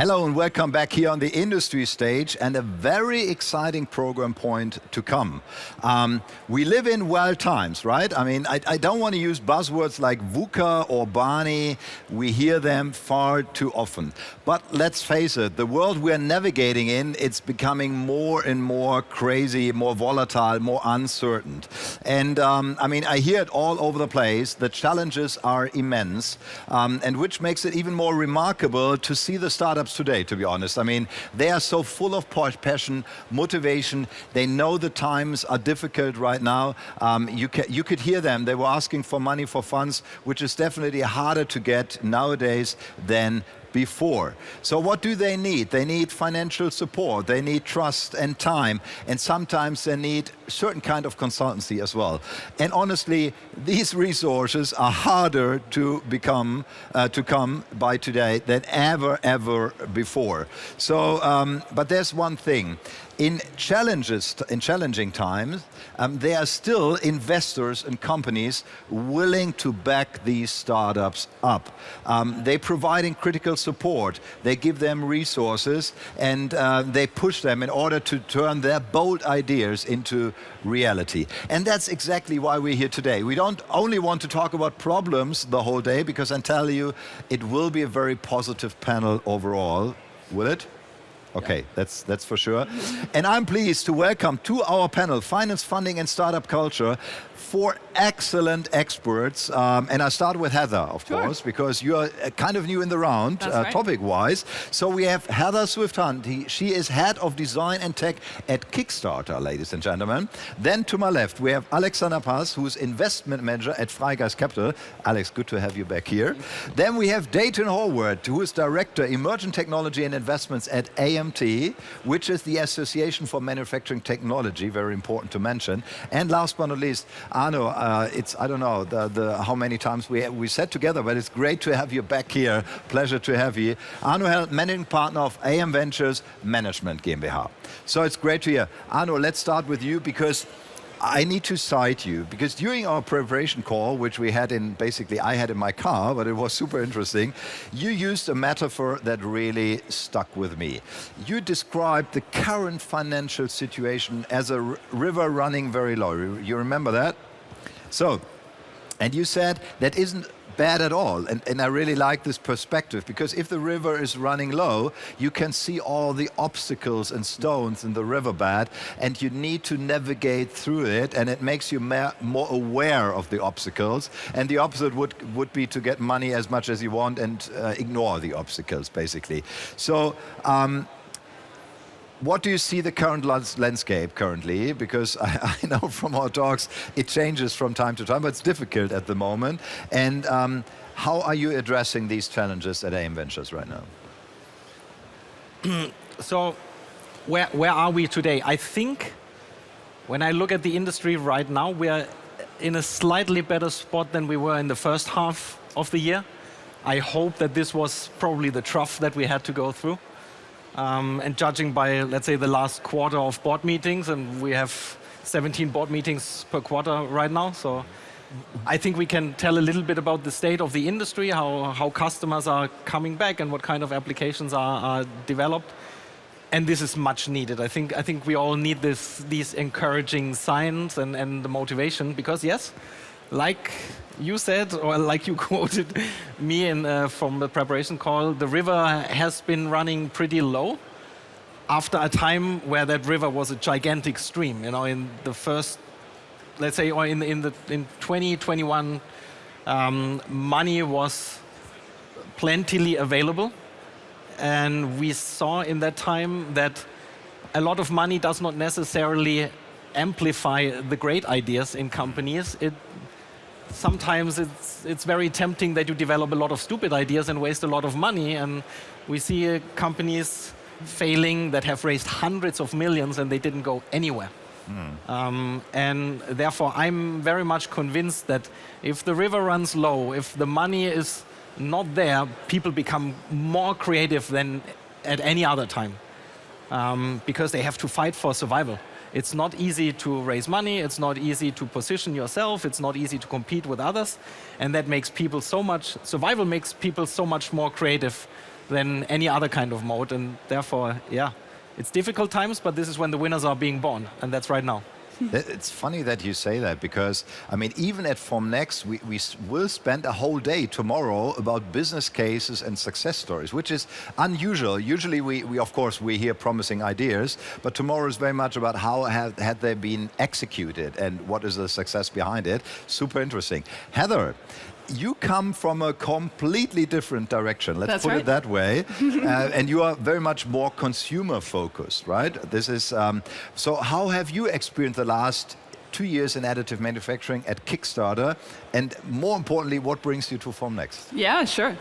Hello and welcome back here on the industry stage, and a very exciting program point to come. We live in wild times, right? I mean, I don't want to use buzzwords like VUCA or Barney. We hear them far too often. But let's face it, the world we're navigating in, it's becoming more and more crazy, more volatile, more uncertain. And I mean, I hear it all over the place. The challenges are immense, and which makes it even more remarkable to see the startups today, to be honest. I mean, they are so full of passion, motivation. They know the times are difficult right now. You could hear them. They were asking for money for funds, which is definitely harder to get nowadays than before. So what do they need? They need financial support, they need trust and time, and sometimes they need certain kind of consultancy as well. And honestly, these resources are harder to come by today than ever before. So, but there's one thing. In challenging times, there are still investors and companies willing to back these startups up. They're providing critical support. They give them resources, and they push them in order to turn their bold ideas into reality. And that's exactly why we're here today. We don't only want to talk about problems the whole day, because I tell you, it will be a very positive panel overall. Will it? Okay, that's for sure. And I'm pleased to welcome to our panel, Finance, Funding and Startup Culture, 4 excellent experts. And I start with Heather, of course, because you're kind of new in the round, right, topic-wise. So we have Heather Swift-Hunt. She is Head of Design and Tech at Kickstarter, ladies and gentlemen. Then to my left, we have Alexander Paz, who's Investment Manager at Freigeist Capital. Alex, good to have you back here. Then we have Dayton Hallward, who is Director, Emerging Technology and Investments at AMT, which is the Association for Manufacturing Technology, very important to mention. And last but not least, Arno, it's, I don't know how many times we sat together, but it's great to have you back here. Pleasure to have you. Arno Held, Managing Partner of AM Ventures Management GmbH. So it's great to hear. Arno, let's start with you, because I need to cite you, because during our preparation call, which we had I had in my car, but it was super interesting, you used a metaphor that really stuck with me. You described the current financial situation as a river running very low. You remember that? So, and you said that isn't bad at all, and I really like this perspective, because if the river is running low, you can see all the obstacles and stones in the riverbed, and you need to navigate through it, and it makes you more aware of the obstacles, and the opposite would be to get money as much as you want and ignore the obstacles, basically. So, what do you see the current landscape currently? Because I know from our talks it changes from time to time, but it's difficult at the moment. And how are you addressing these challenges at AM Ventures right now? So where are we today? I think when I look at the industry right now, we are in a slightly better spot than we were in the first half of the year. I hope that this was probably the trough that we had to go through. And judging by, let's say, the last quarter of board meetings, and we have 17 board meetings per quarter right now, so I think we can tell a little bit about the state of the industry, how customers are coming back and what kind of applications are developed. And this is much needed. I think we all need these encouraging signs and the motivation, because yes, like you said, or like you quoted me from the preparation call, the river has been running pretty low after a time where that river was a gigantic stream. You know, in the first, let's say, or in 2021, money was plentifully available, and we saw in that time that a lot of money does not necessarily amplify the great ideas in companies. Sometimes it's very tempting that you develop a lot of stupid ideas and waste a lot of money, and we see companies failing that have raised hundreds of millions and they didn't go anywhere. And therefore I'm very much convinced that if the river runs low, if the money is not there, people become more creative than at any other time, because they have to fight for survival. It's not easy to raise money, it's not easy to position yourself, it's not easy to compete with others, and that makes people survival makes people so much more creative than any other kind of mode. And therefore, yeah, it's difficult times, but this is when the winners are being born, and that's right now. It's funny that you say that, because I mean, even at Formnext, we will spend a whole day tomorrow about business cases and success stories, which is unusual. Usually we of course, we hear promising ideas, but tomorrow is very much about how had they been executed and what is the success behind it. Super interesting. Heather, you come from a completely different direction, let's put it that way, and you are very much more consumer focused, right? This is, so how have you experienced the last 2 years in additive manufacturing at Kickstarter, and more importantly, what brings you to Formnext? Yeah, sure.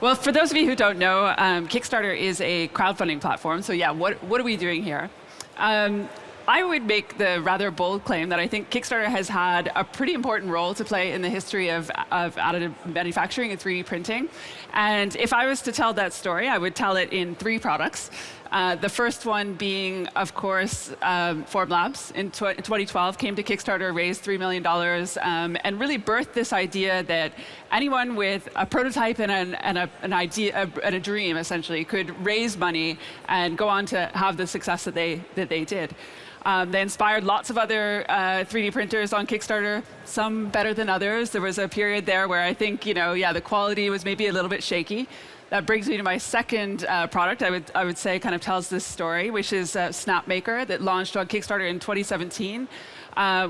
Well, for those of you who don't know, Kickstarter is a crowdfunding platform, so yeah, what are we doing here? I would make the rather bold claim that I think Kickstarter has had a pretty important role to play in the history of additive manufacturing and 3D printing. And if I was to tell that story, I would tell it in 3 products. The first one being, of course, Formlabs in 2012 came to Kickstarter, raised $3 million, and really birthed this idea that anyone with a prototype and an idea and a dream, essentially, could raise money and go on to have the success that they did. They inspired lots of other 3D printers on Kickstarter, some better than others. There was a period there where I think, the quality was maybe a little bit shaky. That brings me to my second product, I would say kind of tells this story, which is Snapmaker, that launched on Kickstarter in 2017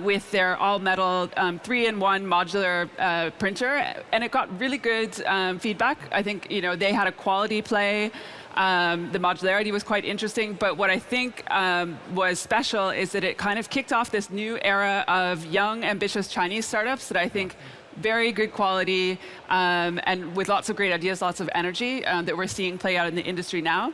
with their all-metal 3-in-1 modular printer. And it got really good feedback. I think, they had a quality play. The modularity was quite interesting, but what I think was special is that it kind of kicked off this new era of young, ambitious Chinese startups that I think very good quality and with lots of great ideas, lots of energy that we're seeing play out in the industry now.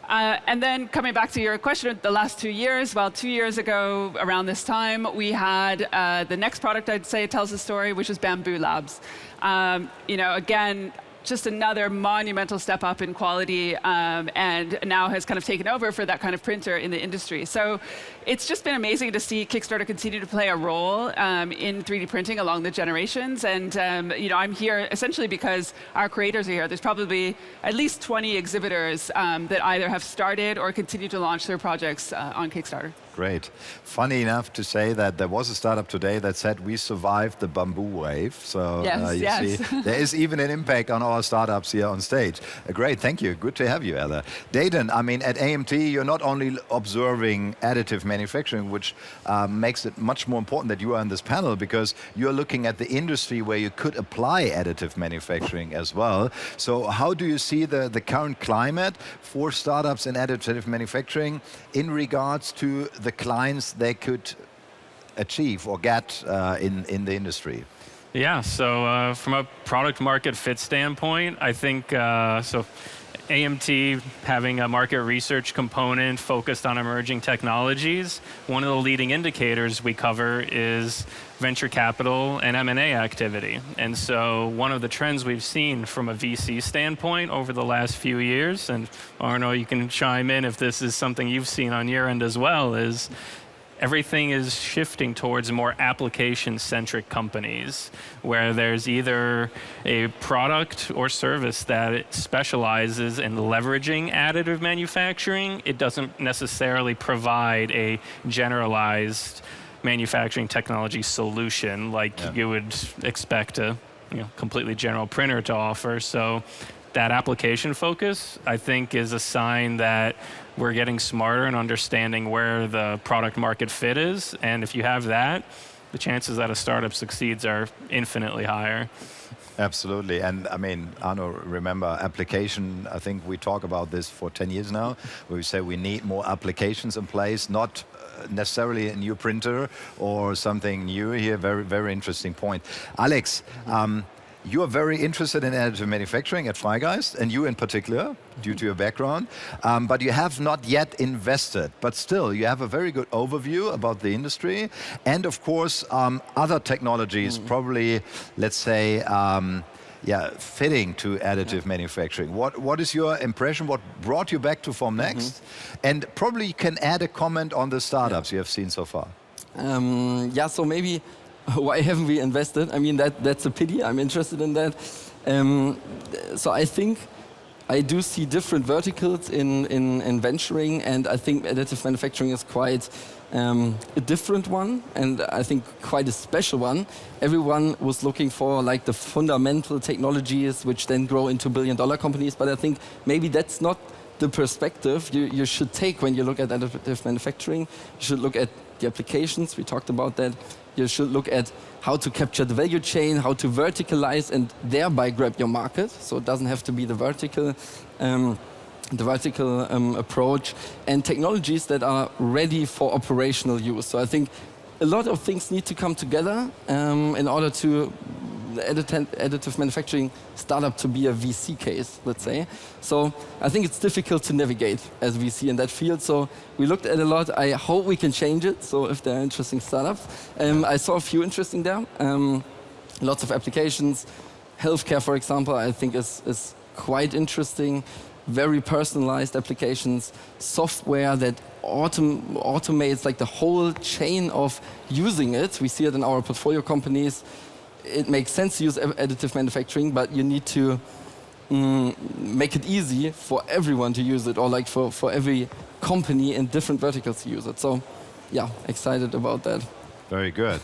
And then coming back to your question, the last 2 years, well, 2 years ago, around this time, we had the next product I'd say tells the story, which is Bamboo Labs. Again, just another monumental step up in quality, and now has kind of taken over for that kind of printer in the industry. So it's just been amazing to see Kickstarter continue to play a role in 3D printing along the generations. And I'm here essentially because our creators are here. There's probably at least 20 exhibitors that either have started or continue to launch their projects on Kickstarter. Great. Funny enough to say that there was a startup today that said we survived the bamboo wave. So yes, see, there is even an impact on our startups here on stage. Great, thank you. Good to have you, Heather. Dayton, I mean, at AMT, you're not only observing additive manufacturing, which makes it much more important that you are in this panel, because you're looking at the industry where you could apply additive manufacturing as well. So how do you see the current climate for startups in additive manufacturing in regards to the clients they could achieve or get in the industry? Yeah, so from a product market fit standpoint, I think so AMT having a market research component focused on emerging technologies, one of the leading indicators we cover is venture capital and M&A activity. And so one of the trends we've seen from a VC standpoint over the last few years, and Arno, you can chime in if this is something you've seen on your end as well, is everything is shifting towards more application-centric companies, where there's either a product or service that specializes in leveraging additive manufacturing. It doesn't necessarily provide a generalized manufacturing technology solution like you would expect a completely general printer to offer. So that application focus, I think, is a sign that we're getting smarter and understanding where the product market fit is. And if you have that, the chances that a startup succeeds are infinitely higher. Absolutely. And I mean, Arno, remember application, I think we talk about this for 10 years now, where we say we need more applications in place, not necessarily a new printer or something new here. Very, very interesting point. Alex, you are very interested in additive manufacturing at Freigeist, and you in particular, due to your background, but you have not yet invested. But still, you have a very good overview about the industry, and of course, other technologies, probably, let's say, fitting to additive manufacturing. What is your impression? What brought you back to Formnext? And probably you can add a comment on the startups you have seen so far. So maybe, why haven't we invested? I mean, that's a pity. I'm interested in that. So I think I do see different verticals in venturing, and I think additive manufacturing is quite a different one, and I think quite a special one. Everyone was looking for like the fundamental technologies which then grow into billion-dollar companies, but I think maybe that's not the perspective you should take when you look at additive manufacturing. You should look at the applications, we talked about that. You should look at how to capture the value chain, how to verticalize and thereby grab your market. So it doesn't have to be the vertical approach, and technologies that are ready for operational use. So I think a lot of things need to come together in order to additive manufacturing startup to be a VC case, let's say. So I think it's difficult to navigate as VC in that field. So we looked at a lot. I hope we can change it. So if there are interesting startups, I saw a few interesting there. Lots of applications. Healthcare, for example, I think is quite interesting. Very personalized applications. Software that automates like the whole chain of using it. We see it in our portfolio companies. It makes sense to use additive manufacturing, but you need to make it easy for everyone to use it, or like for every company in different verticals to use it. So, yeah, excited about that. Very good.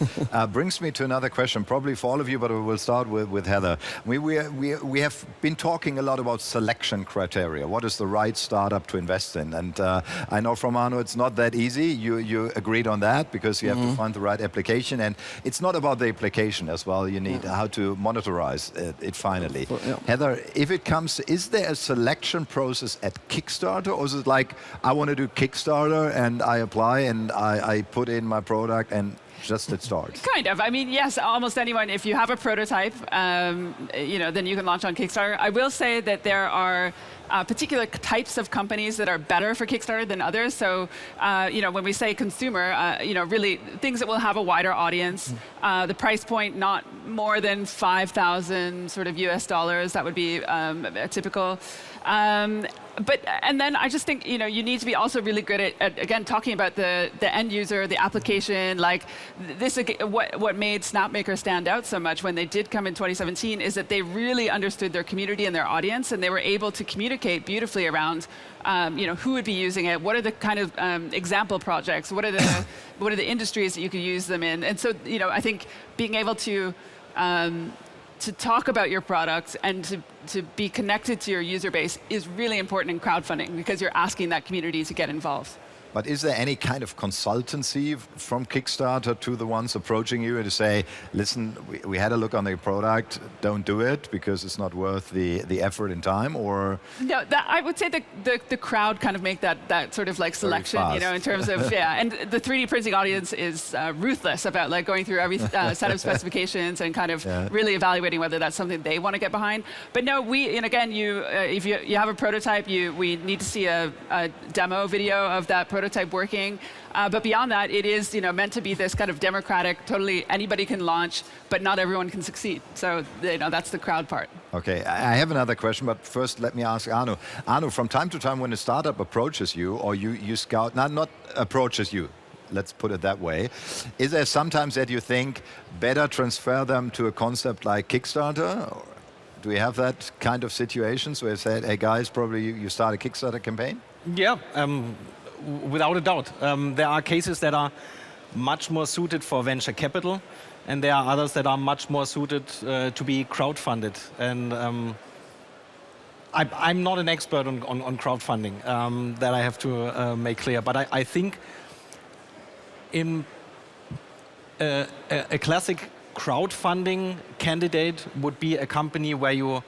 Brings me to another question, probably for all of you, but we will start with Heather. We have been talking a lot about selection criteria. What is the right startup to invest in? And I know from Arno, it's not that easy. You agreed on that because you have to find the right application. And it's not about the application as well. You need how to monetize it finally. Heather, if it comes, is there a selection process at Kickstarter? Or is it like, I want to do Kickstarter and I apply and I put in my product and just it starts? Kind of. I mean, yes, almost anyone. If you have a prototype, then you can launch on Kickstarter. I will say that there are particular types of companies that are better for Kickstarter than others. So, when we say consumer, really things that will have a wider audience. The price point not more than 5,000 sort of US dollars. That would be a typical. And then I just think you need to be also really good at again talking about the end user, the application. Like this, what made Snapmaker stand out so much when they did come in 2017 is that they really understood their community and their audience, and they were able to communicate beautifully around who would be using it, what are the kind of example projects, what are the industries that you could use them in, and so I think being able to talk about your product and to be connected to your user base is really important in crowdfunding because you're asking that community to get involved. But is there any kind of consultancy from Kickstarter to the ones approaching you to say, listen, we had a look on the product, don't do it because it's not worth the effort and time? Or no, I would say the crowd kind of make that sort of like selection, in terms of and the 3D printing audience is ruthless about like going through every set of specifications and kind of really evaluating whether that's something they want to get behind. But no, if you have a prototype, we need to see a demo video of that prototype working. But beyond that, it is meant to be this kind of democratic, totally anybody can launch, but not everyone can succeed. So that's the crowd part. Okay, I have another question, but first let me ask Arno. Arno, from time to time when a startup approaches you, or you scout, not approaches you, let's put it that way, is there sometimes that you think better transfer them to a concept like Kickstarter? Or do we have that kind of situations where you say, hey guys, probably you start a Kickstarter campaign? Yeah. Without a doubt. There are cases that are much more suited for venture capital, and there are others that are much more suited to be crowdfunded. And I'm not an expert on crowdfunding, that I have to make clear. But I think in a classic crowdfunding candidate would be a company where you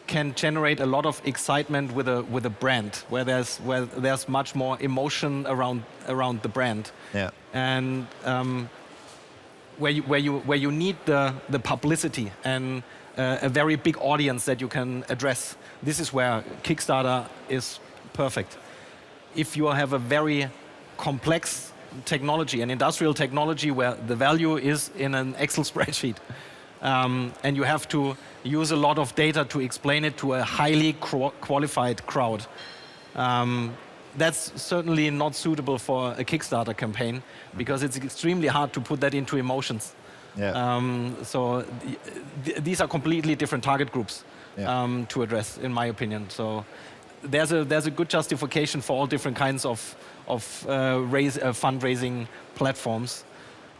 can generate a lot of excitement with a brand, where there's much more emotion around the brand, and where you need the publicity and a very big audience that you can address. This is where Kickstarter is perfect. If you have a very complex technology, an industrial technology where the value is in an Excel spreadsheet, and you have to use a lot of data to explain it to a highly qualified crowd. That's certainly not suitable for a Kickstarter campaign because it's extremely hard to put that into emotions. So these are completely different target groups to address, in my opinion. So there's a good justification for all different kinds of fundraising platforms.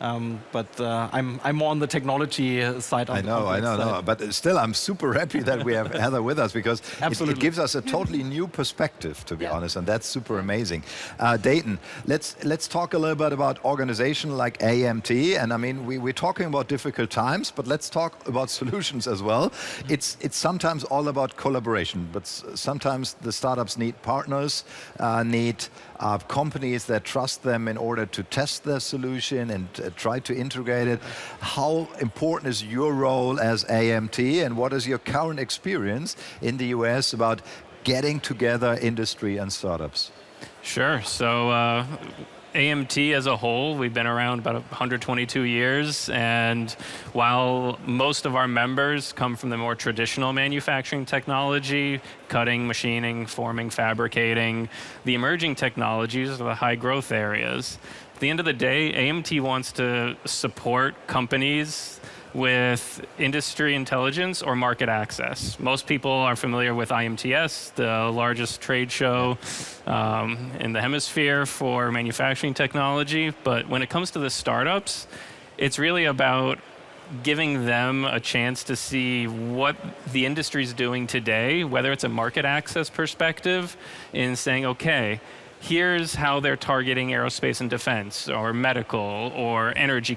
But I'm more on the technology side. I know. But still, I'm super happy that we have Heather with us, because it gives us a totally new perspective, to be honest, and that's super amazing. Dayton, let's talk a little bit about organization like AMT. And I mean, we're talking about difficult times, but let's talk about solutions as well. It's sometimes all about collaboration, but sometimes the startups need partners, need companies that trust them in order to test their solution and try to integrate it. How important is your role as AMT, and what is your current experience in the US about getting together industry and startups? Sure. So AMT as a whole, we've been around about 122 years, and while most of our members come from the more traditional manufacturing technology, cutting, machining, forming, fabricating, the emerging technologies are the high growth areas. At the end of the day, AMT wants to support companies with industry intelligence or market access. Most people are familiar with IMTS, the largest trade show in the hemisphere for manufacturing technology. But when it comes to the startups, it's really about giving them a chance to see what the industry is doing today, whether it's a market access perspective, in saying, okay, here's how they're targeting aerospace and defense or medical or energy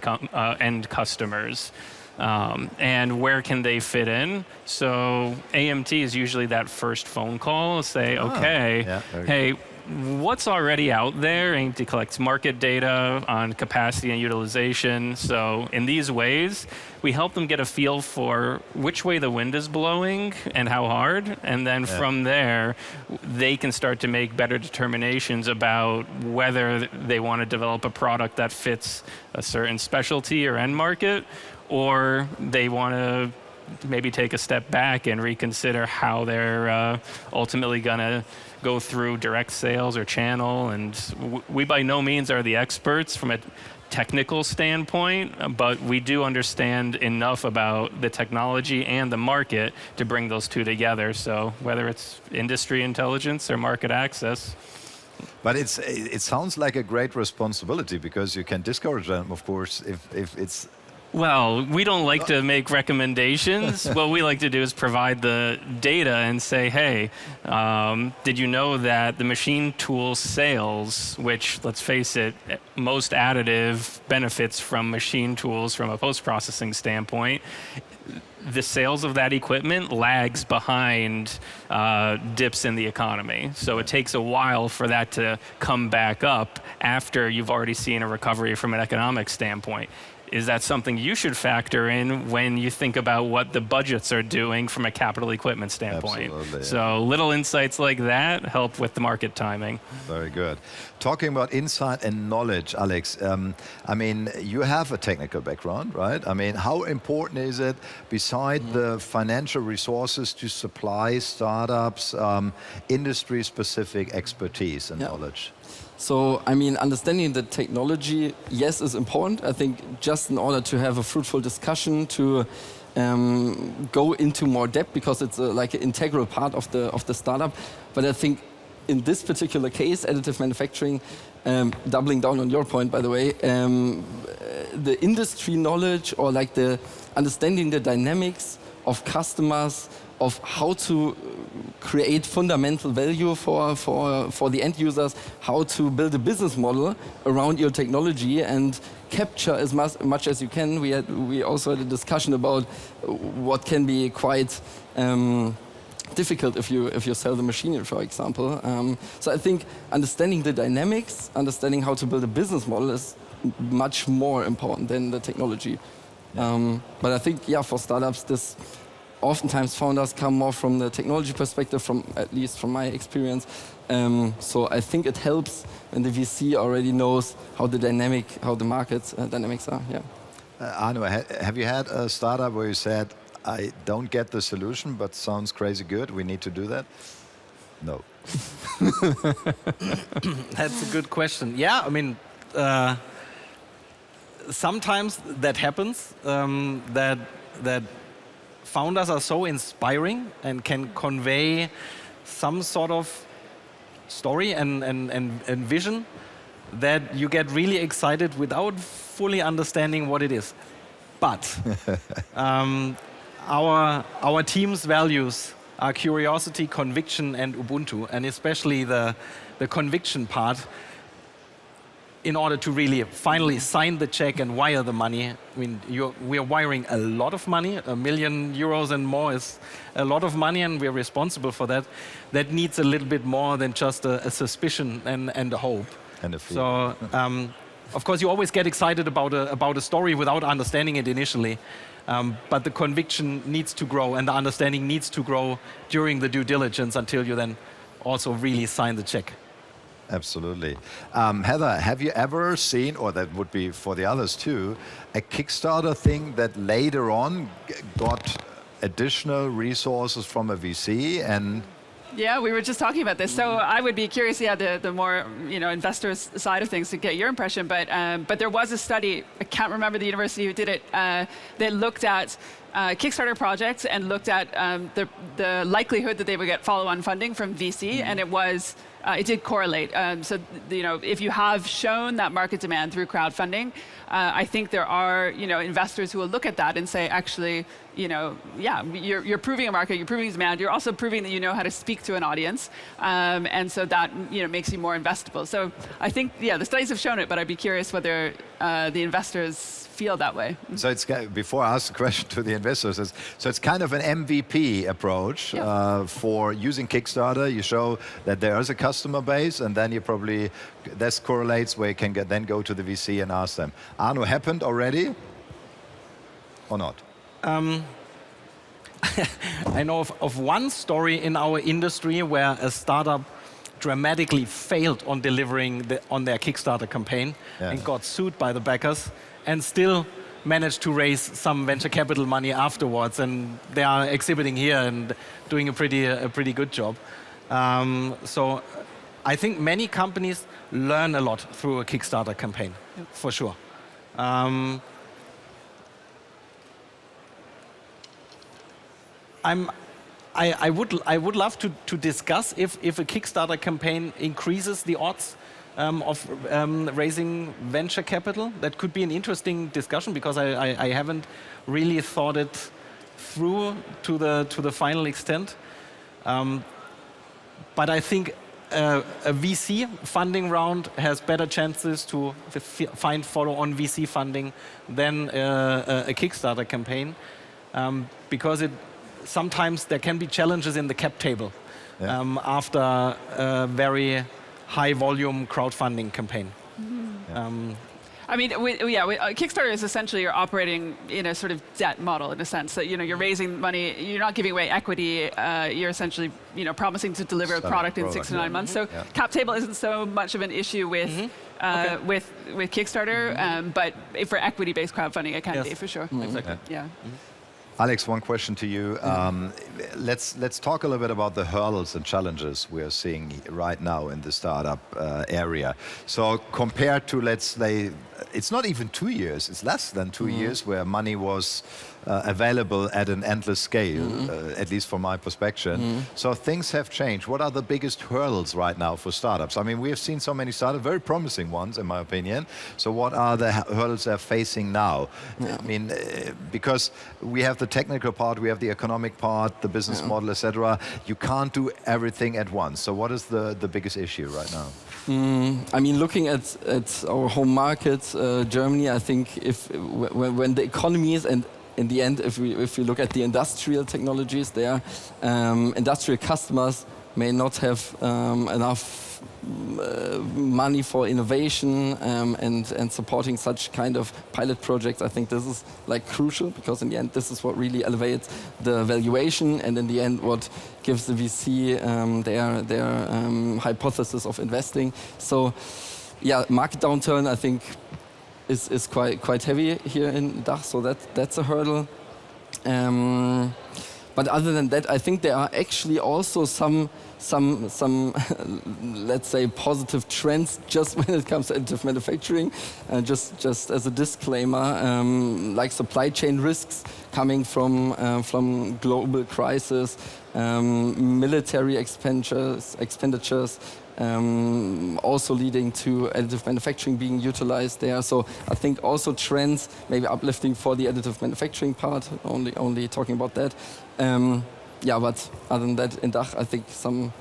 end customers. And where can they fit in? So AMT is usually that first phone call, say, okay, hey, what's already out there? AMT collects market data on capacity and utilization. So in these ways, we help them get a feel for which way the wind is blowing and how hard. And then from there, they can start to make better determinations about whether they want to develop a product that fits a certain specialty or end market, or they want to maybe take a step back and reconsider how they're ultimately going to go through direct sales or channel. And we by no means are the experts from a technical standpoint, but we do understand enough about the technology and the market to bring those two together. So whether it's industry intelligence or market access. But it sounds like a great responsibility, because you can discourage them, of course, if it's... Well, we don't like to make recommendations. What we like to do is provide the data and say, hey, did you know that the machine tool sales, which, let's face it, most additive benefits from machine tools from a post-processing standpoint, the sales of that equipment lags behind dips in the economy. So it takes a while for that to come back up after you've already seen a recovery from an economic standpoint. Is that something you should factor in when you think about what the budgets are doing from a capital equipment standpoint? Absolutely, so little insights like that help with the market timing. Very good. Talking about insight and knowledge, Alex, I mean, you have a technical background, right? I mean, how important is it, beside the financial resources, to supply startups industry-specific expertise and knowledge? So, I mean, understanding the technology, yes, is important. I think just in order to have a fruitful discussion, to go into more depth, because it's like an integral part of the startup. But I think in this particular case, additive manufacturing, doubling down on your point, by the way, the industry knowledge, or like the understanding the dynamics of customers, of how to create fundamental value for the end users, how to build a business model around your technology and capture as much as you can. We also had a discussion about what can be quite difficult if you sell the machinery, for example. So I think understanding the dynamics, understanding how to build a business model is much more important than the technology. But I think, for startups, this oftentimes founders come more from the technology perspective, at least from my experience. So I think it helps when the VC already knows how the market dynamics are. Arno, have you had a startup where you said, I don't get the solution, but sounds crazy good, we need to do that? No. That's a good question. Yeah, I mean, sometimes that happens, that founders are so inspiring and can convey some sort of story and vision that you get really excited without fully understanding what it is. But our team's values are curiosity, conviction, and Ubuntu, and especially the conviction part. In order to really finally sign the check and wire the money, I mean, we are wiring a lot of money. €1 million and more is a lot of money, and we're responsible for that. That needs a little bit more than just a suspicion and a hope. And a feel. So, of course, you always get excited about a story without understanding it initially. But the conviction needs to grow, and the understanding needs to grow during the due diligence until you then also really sign the check. Absolutely. Heather, have you ever seen, or that would be for the others too, a Kickstarter thing that later on got additional resources from a VC and... Yeah, we were just talking about this. So I would be curious, the more investors side of things to get your impression. But there was a study, I can't remember the university who did it, that looked at Kickstarter projects and looked at the likelihood that they would get follow-on funding from VC, and it did correlate. So if you have shown that market demand through crowdfunding, I think there are investors who will look at that and say, actually, you're proving a market, you're proving demand, you're also proving that you know how to speak to an audience, and so that makes you more investable. So I think the studies have shown it, but I'd be curious whether the investors feel that way. So it's, before I ask the question to the investors, so it's kind of an MVP approach for using Kickstarter. You show that there is a customer base, and then you probably, this correlates where you can then go to the VC and ask them. Arno, happened already or not? I know of one story in our industry where a startup dramatically failed on delivering on their Kickstarter campaign and got sued by the backers, and still managed to raise some venture capital money afterwards, and they are exhibiting here and doing a pretty good job. So I think many companies learn a lot through a Kickstarter campaign, for sure. I would love to discuss if a Kickstarter campaign increases the odds of raising venture capital. That could be an interesting discussion, because I haven't really thought it through to the final extent. But I think a VC funding round has better chances to find follow-on VC funding than a Kickstarter campaign, because sometimes there can be challenges in the cap table after a very high volume crowdfunding campaign. I mean, Kickstarter is essentially you're operating in a sort of debt model, in a sense that you're raising money, you're not giving away equity, you're essentially promising to deliver a product in 6 to 9 months. So cap table isn't so much of an issue with Kickstarter, but for equity-based crowdfunding, it can be for sure. Exactly. Yeah. Alex, one question to you. Let's talk a little bit about the hurdles and challenges we are seeing right now in the startup area. So compared to, let's say, it's not even 2 years, it's less than 2 years where money was available at an endless scale, at least from my perspective. So things have changed. What are the biggest hurdles right now for startups? I mean, we have seen so many startups, very promising ones in my opinion. So what are the hurdles they're facing now? I mean, because we have the technical part, we have the economic part, the business model, etc. You can't do everything at once. So what is the biggest issue right now? I mean, looking at our home market, Germany, I think when the economy is, and in the end, if we look at the industrial technologies there, industrial customers may not have enough money for innovation and supporting such kind of pilot projects. I think this is like crucial, because in the end this is what really elevates the valuation, and in the end what gives the VC their hypothesis of investing. So yeah, market downturn I think is quite heavy here in DACH, so that's a hurdle. But other than that, I think there are actually also some let's say positive trends just when it comes to additive manufacturing. Just as a disclaimer, like supply chain risks coming from global crisis, military expenditures, also leading to additive manufacturing being utilized there. So I think also trends, maybe uplifting for the additive manufacturing part, only talking about that. Yeah, but other than that, in DACH, I think some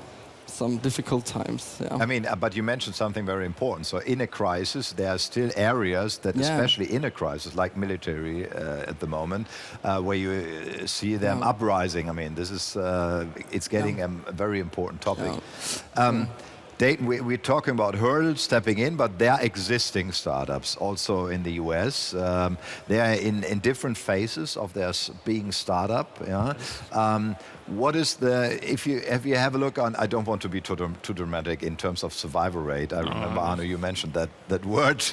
difficult times. Yeah. I mean, but you mentioned something very important. So in a crisis, there are still areas that, especially in a crisis, like military at the moment, where you see them uprising. I mean, this is it's getting a very important topic. Dayton, we're talking about hurdles stepping in, but there are existing startups also in the US. They are in different phases of their being startup. Yeah? What is if you have a look on, I don't want to be too dramatic in terms of survival rate. I remember, Arno, you mentioned that word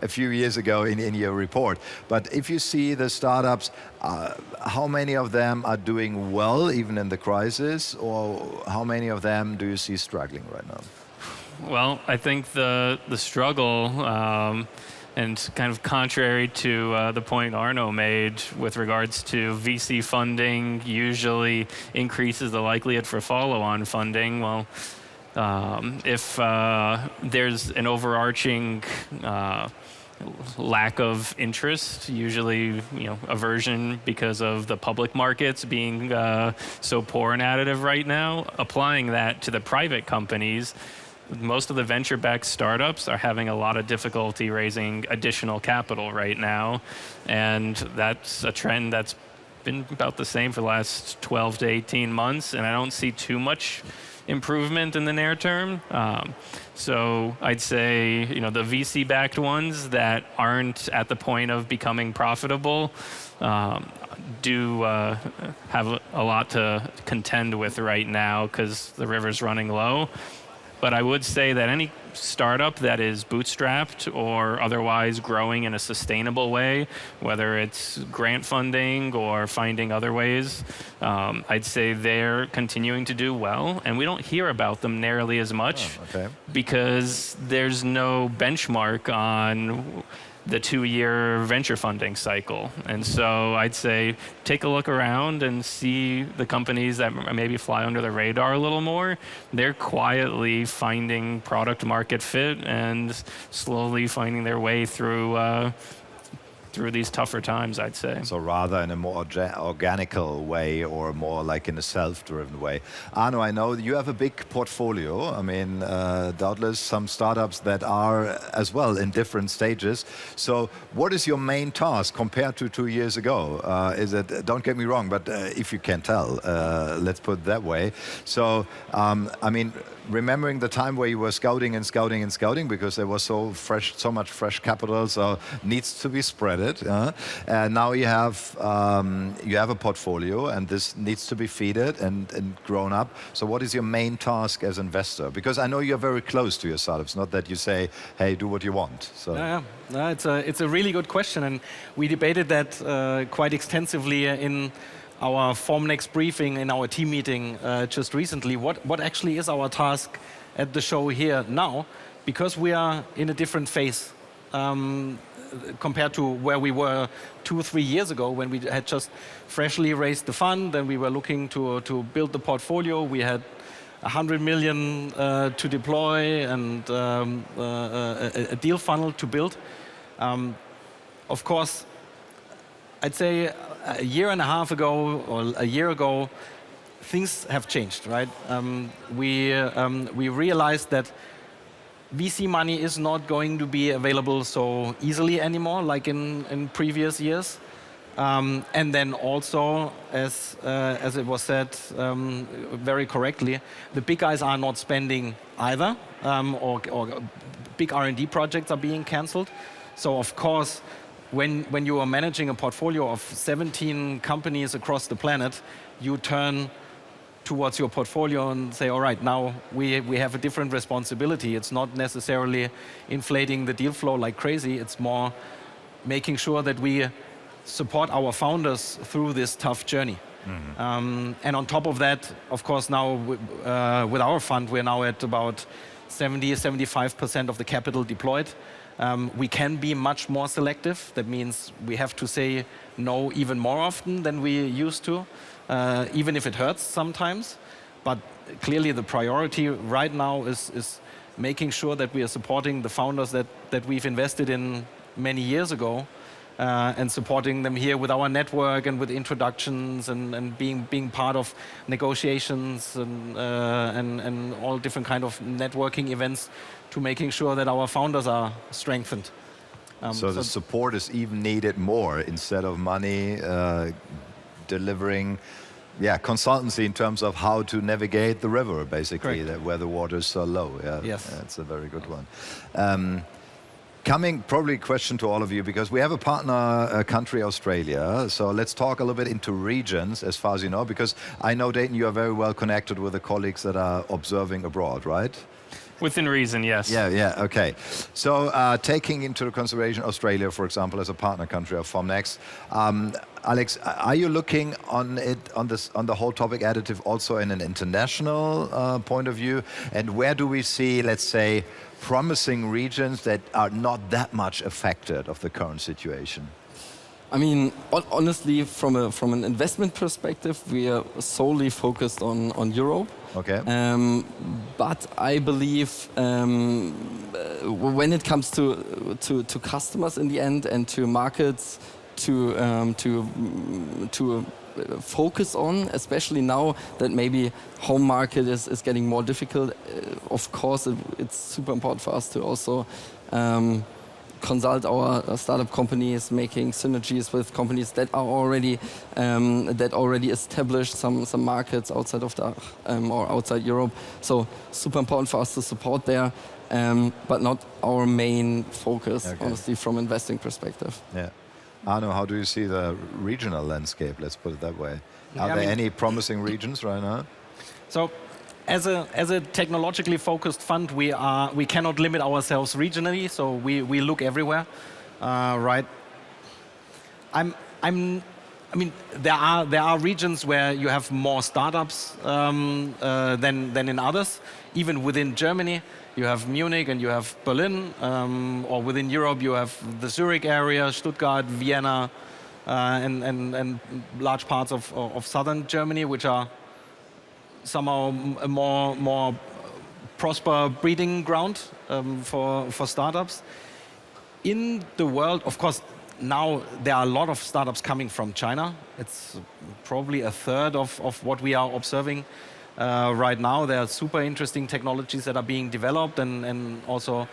a few years ago in your report. But if you see the startups, how many of them are doing well even in the crisis, or how many of them do you see struggling right now? Well, I think the struggle, and kind of contrary to the point Arno made with regards to VC funding usually increases the likelihood for follow-on funding. Well, if there's an overarching lack of interest, usually aversion because of the public markets being so poor and additive right now, applying that to the private companies, most of the venture-backed startups are having a lot of difficulty raising additional capital right now. And that's a trend that's been about the same for the last 12 to 18 months. And I don't see too much improvement in the near term. So I'd say, the VC-backed ones that aren't at the point of becoming profitable do have a lot to contend with right now because the river's running low. But I would say that any startup that is bootstrapped or otherwise growing in a sustainable way, whether it's grant funding or finding other ways, I'd say they're continuing to do well. And we don't hear about them nearly as much because there's no benchmark on the 2-year venture funding cycle. And so I'd say take a look around and see the companies that maybe fly under the radar a little more. They're quietly finding product market fit and slowly finding their way through these tougher times, I'd say. So rather in a more organical way or more like in a self-driven way. Arno, I know you have a big portfolio. I mean, doubtless some startups that are as well in different stages. So what is your main task compared to 2 years ago? Is it, don't get me wrong, but if you can tell, let's put it that way. So, I mean, remembering the time where you were scouting because there was so much fresh capital, so needs to be spreaded. And now you have a portfolio, and this needs to be feeded and grown up. So what is your main task as investor? Because I know you're very close to your startups. Not that you say, "Hey, do what you want." So. No, it's a really good question, and we debated that quite extensively in our Formnext briefing, in our team meeting just recently. What actually is our task at the show here now? Because we are in a different phase compared to where we were 2 or 3 years ago when we had just freshly raised the fund and we were looking to build the portfolio. We had 100 million to deploy and a deal funnel to build. Of course, I'd say a year and a half ago or a year ago, things have changed, right? We realized that VC money is not going to be available so easily anymore, like in previous years. And then also, as it was said very correctly, the big guys are not spending either, or big R&D projects are being canceled. So of course, when you are managing a portfolio of 17 companies across the planet, you turn towards your portfolio and say, all right, now we have a different responsibility. It's not necessarily inflating the deal flow like crazy. It's more making sure that we support our founders through this tough journey. And on top of that, of course, now with our fund, we're now at about 70-75% of the capital deployed. We can be much more selective. That means we have to say no even more often than we used to, even if it hurts sometimes. But clearly the priority right now is making sure that we are supporting the founders that we've invested in many years ago, and supporting them here with our network and with introductions and being part of negotiations and all different kind of networking events to making sure that our founders are strengthened. So the support is even needed more instead of money, delivering consultancy in terms of how to navigate the river, basically, where the water is so low. Yes. That's a very good one. Coming, probably a question to all of you, because we have a partner country, Australia. So let's talk a little bit into regions, as far as you know, because I know, Dayton, you are very well connected with the colleagues that are observing abroad, right? Within reason, yes. Yeah, okay. So taking into consideration Australia, for example, as a partner country of Formnext, Alex, are you looking on the whole topic additive also in an international point of view? And where do we see, let's say, promising regions that are not that much affected of the current situation? I mean, honestly, from an investment perspective, we are solely focused on Europe. Okay. But I believe when it comes to customers in the end and to markets to focus on, especially now that maybe home market is getting more difficult, of course it's super important for us to also consult our startup companies, making synergies with companies that are already established some markets outside of the or outside Europe. So super important for us to support there, but not our main focus, honestly, from investing perspective. Yeah. Arno, how do you see the regional landscape? Let's put it that way. Are there any promising regions right now? So, as a technologically focused fund, we cannot limit ourselves regionally. So we look everywhere, right? I mean, there are regions where you have more startups than in others. Even within Germany, you have Munich and you have Berlin, or within Europe you have the Zurich area, Stuttgart, Vienna, and large parts of southern Germany, which are somehow a more prosper breeding ground for startups. In the world, of course, now there are a lot of startups coming from China. It's probably a third of what we are observing right now. There are super interesting technologies that are being developed, and also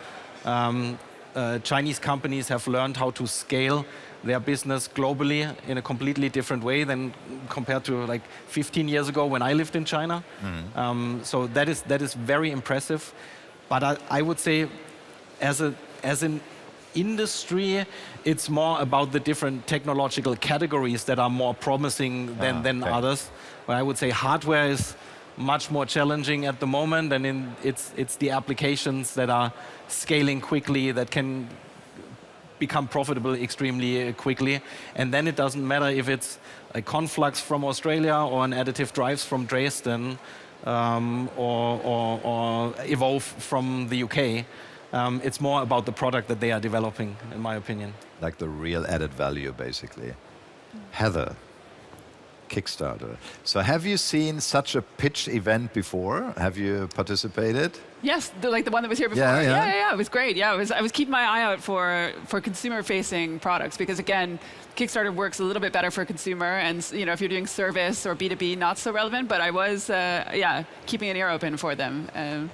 Chinese companies have learned how to scale their business globally in a completely different way than compared to like 15 years ago when I lived in China. So that is very impressive. But I would say, as an industry, it's more about the different technological categories that are more promising than others. But I would say hardware is much more challenging at the moment, and it's the applications that are scaling quickly that can become profitable extremely quickly. And then it doesn't matter if it's a Conflux from Australia or an Additive Drives from Dresden, or Evolve from the UK. It's more about the product that they are developing, in my opinion. Like the real added value, basically. Heather, Kickstarter. So have you seen such a pitch event before? Have you participated? Yes, like the one that was here before. Yeah, it was great. Yeah, I was keeping my eye out for consumer-facing products, because again, Kickstarter works a little bit better for consumer, and if you're doing service or B2B, not so relevant. But I was keeping an ear open for them.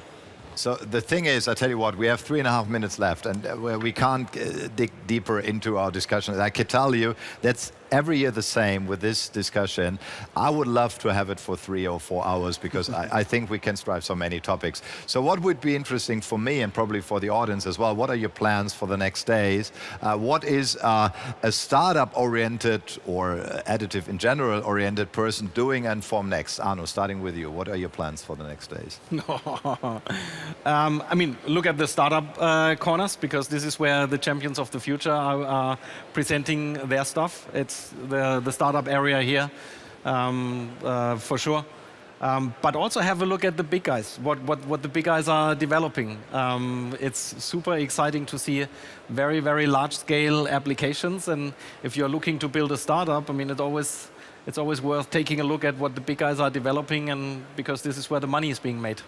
So the thing is, I tell you what, we have 3.5 minutes left, and we can't dig deeper into our discussion. I can tell you that's every year the same with this discussion. I would love to have it for 3 or 4 hours, because I think we can strive so many topics. So what would be interesting for me, and probably for the audience as well, what are your plans for the next days? What is a startup-oriented or additive in general oriented person doing in Formnext? Arno, starting with you, what are your plans for the next days? I mean, look at the startup corners, because this is where the champions of the future are presenting their stuff. It's the startup area here. for sure. But also have a look at the big guys, what the big guys are developing. It's super exciting to see very, very large-scale applications. And if you're looking to build a startup, I mean, it's always worth taking a look at what the big guys are developing, and because this is where the money is being made.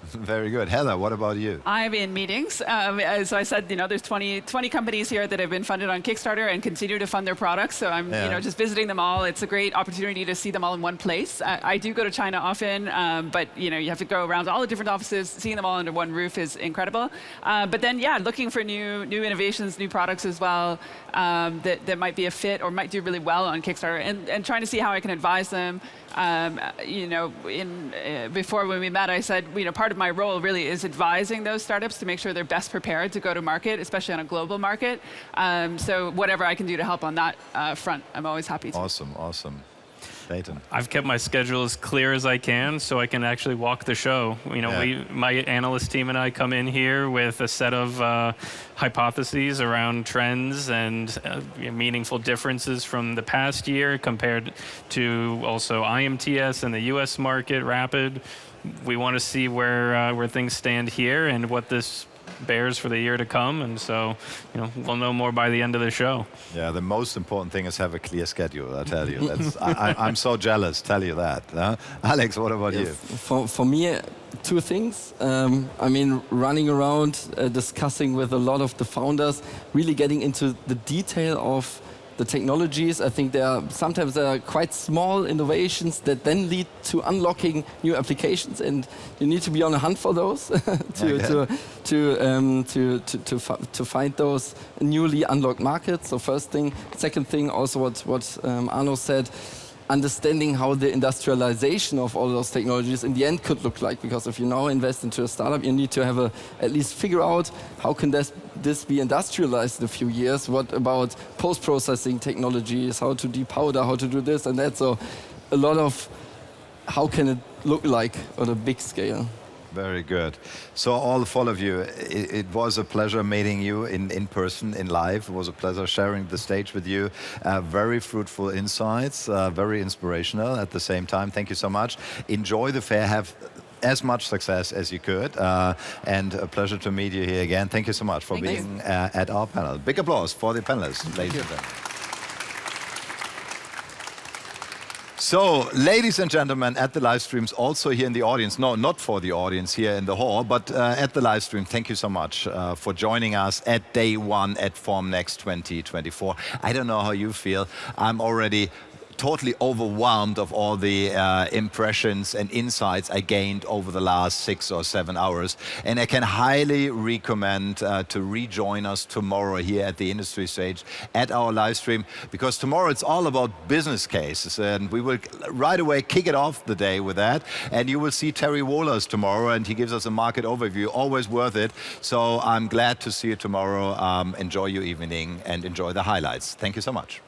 Very good. Heather, what about you? I'm in meetings. As I said, there's 20 companies here that have been funded on Kickstarter and continue to fund their products. So I'm just visiting them all. It's a great opportunity to see them all in one place. I do go to China often, but you have to go around all the different offices. Seeing them all under one roof is incredible. But then, looking for new innovations, new products as well that might be a fit or might do really well on Kickstarter, and trying to see how I can advise them. Before when we met, I said, part of my role really is advising those startups to make sure they're best prepared to go to market, especially on a global market. So whatever I can do to help on that front, I'm always happy to. Awesome. Dayton. I've kept my schedule as clear as I can so I can actually walk the show. My analyst team and I come in here with a set of hypotheses around trends and meaningful differences from the past year compared to also IMTS and the US market, Rapid. We want to see where things stand here and what this bears for the year to come, and so we'll know more by the end of the show. Yeah, the most important thing is have a clear schedule. I tell you, I'm so jealous. Tell you that, Alex. What about you? For me, two things. Running around, discussing with a lot of the founders, really getting into the detail of the technologies. I think sometimes there are quite small innovations that then lead to unlocking new applications, and you need to be on a hunt for those to find those newly unlocked markets. So first thing. Second thing, also what Arno said, understanding how the industrialization of all those technologies in the end could look like. Because if you now invest into a startup, you need to have at least figure out how can this be industrialized in a few years. What about post-processing technologies, how to depowder, how to do this and that. So a lot of how can it look like on a big scale. Very good. So all four of you, it was a pleasure meeting you in person, in live. It was a pleasure sharing the stage with you. Very fruitful insights, very inspirational at the same time. Thank you so much. Enjoy the fair. Have as much success as you could. And a pleasure to meet you here again. Thank you so much for being at our panel. Big applause for the panelists, ladies and gentlemen. So, ladies and gentlemen, at the live streams, also here in the audience, no, not for the audience here in the hall, but at the live stream, thank you so much for joining us at day one at Formnext 2024. I don't know how you feel. I'm already totally overwhelmed of all the impressions and insights I gained over the last 6 or 7 hours. And I can highly recommend to rejoin us tomorrow here at the industry stage at our live stream, because tomorrow it's all about business cases, and we will right away kick it off the day with that. And you will see Terry Wohlers tomorrow, and he gives us a market overview, always worth it. So I'm glad to see you tomorrow. Enjoy your evening and enjoy the highlights. Thank you so much.